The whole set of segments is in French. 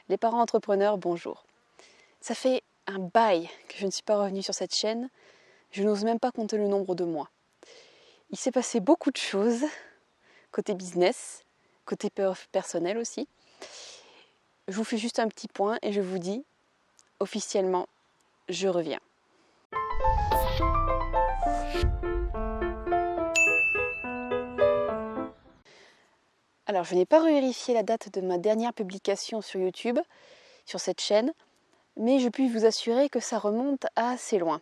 Les parents entrepreneurs, bonjour. Ça fait un bail que je ne suis pas revenue sur cette chaîne. Je n'ose même pas compter le nombre de mois. Il s'est passé beaucoup de choses, côté business, côté personnel aussi. Je vous fais juste un petit point et je vous dis, officiellement, je reviens. Alors, je n'ai pas vérifié la date de ma dernière publication sur YouTube, sur cette chaîne, mais je puis vous assurer que ça remonte à assez loin.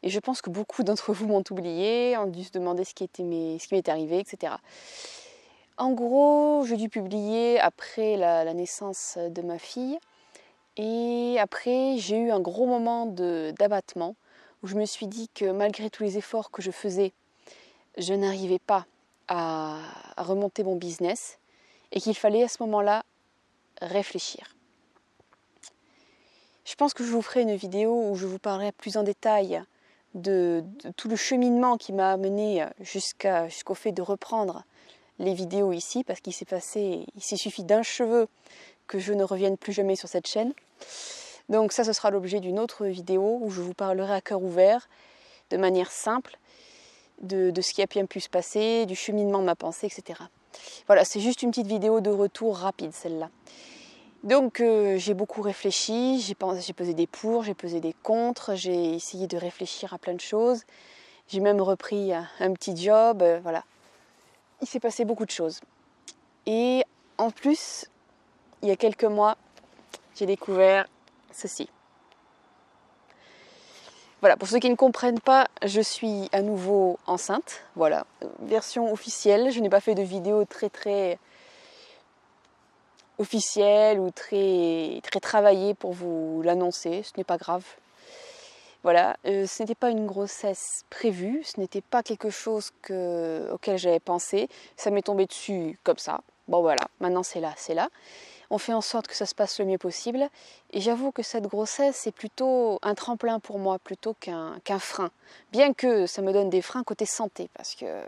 Et je pense que beaucoup d'entre vous m'ont oublié, ont dû se demander ce qui m'est arrivé, etc. En gros, j'ai dû publier après la naissance de ma fille. Et après, j'ai eu un gros moment d'abattement où je me suis dit que malgré tous les efforts que je faisais, je n'arrivais pas à remonter mon business et qu'il fallait à ce moment-là réfléchir. Je pense que je vous ferai une vidéo où je vous parlerai plus en détail de tout le cheminement qui m'a amené jusqu'au fait de reprendre les vidéos ici, parce qu'il s'est suffi d'un cheveu que je ne revienne plus jamais sur cette chaîne. Donc ça, ce sera l'objet d'une autre vidéo où je vous parlerai à cœur ouvert, de manière simple, de ce qui a bien pu se passer, du cheminement de ma pensée, etc. Voilà, c'est juste une petite vidéo de retour rapide, celle-là. Donc j'ai beaucoup réfléchi, j'ai pesé des pour, j'ai pesé des contre, j'ai essayé de réfléchir à plein de choses. J'ai même repris un petit job, voilà. Il s'est passé beaucoup de choses. Et en plus, il y a quelques mois, j'ai découvert ceci. Voilà, pour ceux qui ne comprennent pas, je suis à nouveau enceinte. Voilà, version officielle. Je n'ai pas fait de vidéo très officielle ou très travaillée pour vous l'annoncer. Ce n'est pas grave. Voilà, ce n'était pas une grossesse prévue, ce n'était pas quelque chose auquel j'avais pensé. Ça m'est tombé dessus comme ça. Bon voilà, maintenant c'est là. On fait en sorte que ça se passe le mieux possible. Et j'avoue que cette grossesse est plutôt un tremplin pour moi, plutôt qu'un frein. Bien que ça me donne des freins côté santé, parce que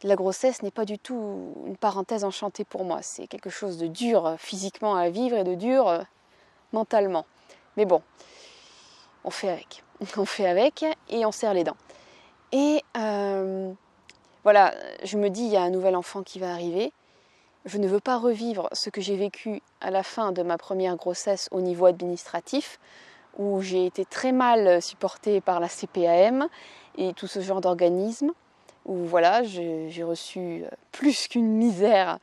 la grossesse n'est pas du tout une parenthèse enchantée pour moi. C'est quelque chose de dur physiquement à vivre et de dur mentalement. Mais bon, on fait avec. On fait avec et on serre les dents. Et voilà, je me dis, il y a un nouvel enfant qui va arriver. Je ne veux pas revivre ce que j'ai vécu à la fin de ma première grossesse au niveau administratif, où j'ai été très mal supportée par la CPAM et tout ce genre d'organisme, où voilà, j'ai reçu plus qu'une misère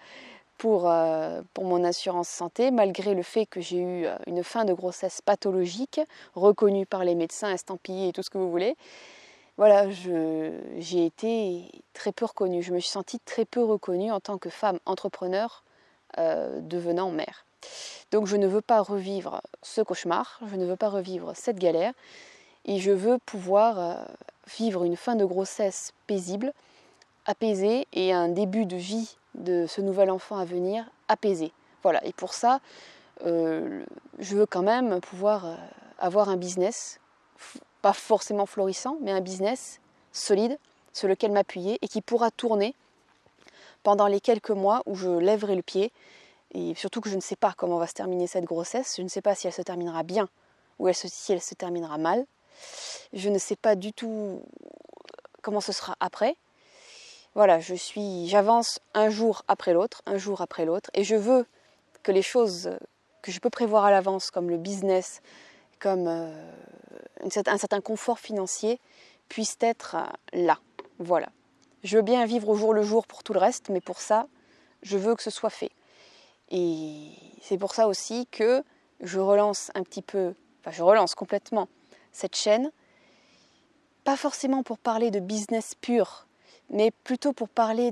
pour mon assurance santé, malgré le fait que j'ai eu une fin de grossesse pathologique, reconnue par les médecins, estampillée et tout ce que vous voulez. Voilà, j'ai été très peu reconnue. Je me suis sentie très peu reconnue en tant que femme entrepreneur devenant mère. Donc je ne veux pas revivre ce cauchemar, je ne veux pas revivre cette galère et je veux pouvoir vivre une fin de grossesse paisible, apaisée et un début de vie de ce nouvel enfant à venir apaisé. Voilà, et pour ça, je veux quand même pouvoir avoir un business pas forcément florissant, mais un business solide sur lequel m'appuyer et qui pourra tourner pendant les quelques mois où je lèverai le pied. Et surtout que je ne sais pas comment va se terminer cette grossesse. Je ne sais pas si elle se terminera bien ou si elle se terminera mal. Je ne sais pas du tout comment ce sera après. Voilà, j'avance un jour après l'autre, et je veux que les choses que je peux prévoir à l'avance, comme le business, comme un certain confort financier, puissent être là. Voilà. Je veux bien vivre au jour le jour pour tout le reste, mais pour ça, je veux que ce soit fait. Et c'est pour ça aussi que je relance complètement cette chaîne, pas forcément pour parler de business pur, mais plutôt pour parler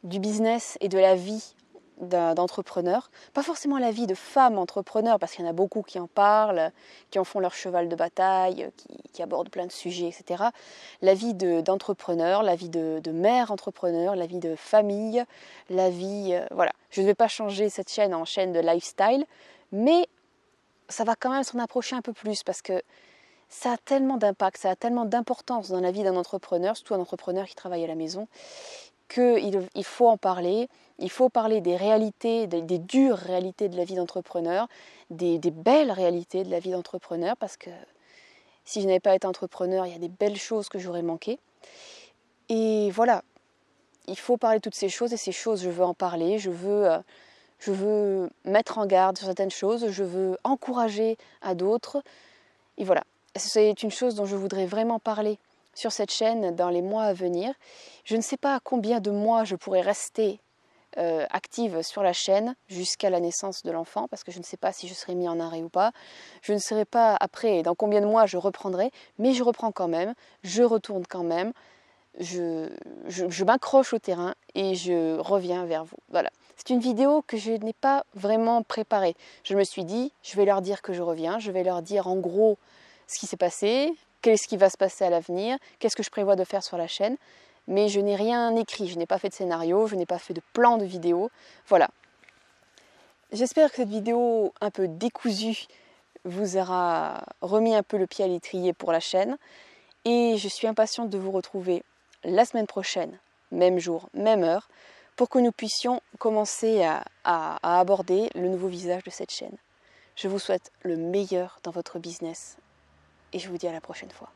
du business et de la vie d'entrepreneur, pas forcément la vie de femme entrepreneur, parce qu'il y en a beaucoup qui en parlent, qui en font leur cheval de bataille, qui abordent plein de sujets, etc. La vie d'entrepreneur, la vie de mère entrepreneur, la vie de famille, la vie... voilà. Je ne vais pas changer cette chaîne en chaîne de lifestyle, mais ça va quand même s'en approcher un peu plus, parce que ça a tellement d'impact, ça a tellement d'importance dans la vie d'un entrepreneur, surtout un entrepreneur qui travaille à la maison, qu'il faut en parler. Il faut parler des réalités, des dures réalités de la vie d'entrepreneur, des belles réalités de la vie d'entrepreneur, parce que si je n'avais pas été entrepreneur, il y a des belles choses que j'aurais manquées. Et voilà, il faut parler de toutes ces choses, et ces choses, je veux en parler, je veux mettre en garde sur certaines choses, je veux encourager à d'autres. Et voilà, c'est une chose dont je voudrais vraiment parler sur cette chaîne dans les mois à venir. Je ne sais pas combien de mois je pourrais rester active sur la chaîne jusqu'à la naissance de l'enfant, parce que je ne sais pas si je serai mis en arrêt ou pas. Je ne sais pas après dans combien de mois je reprendrai, mais je reprends quand même, je retourne quand même, je m'accroche au terrain et je reviens vers vous. Voilà. C'est une vidéo que je n'ai pas vraiment préparée. Je me suis dit, je vais leur dire que je reviens, je vais leur dire en gros ce qui s'est passé, qu'est-ce qui va se passer à l'avenir, qu'est-ce que je prévois de faire sur la chaîne. Mais je n'ai rien écrit, je n'ai pas fait de scénario, je n'ai pas fait de plan de vidéo. Voilà. J'espère que cette vidéo un peu décousue vous aura remis un peu le pied à l'étrier pour la chaîne. Et je suis impatiente de vous retrouver la semaine prochaine, même jour, même heure, pour que nous puissions commencer à aborder le nouveau visage de cette chaîne. Je vous souhaite le meilleur dans votre business et je vous dis à la prochaine fois.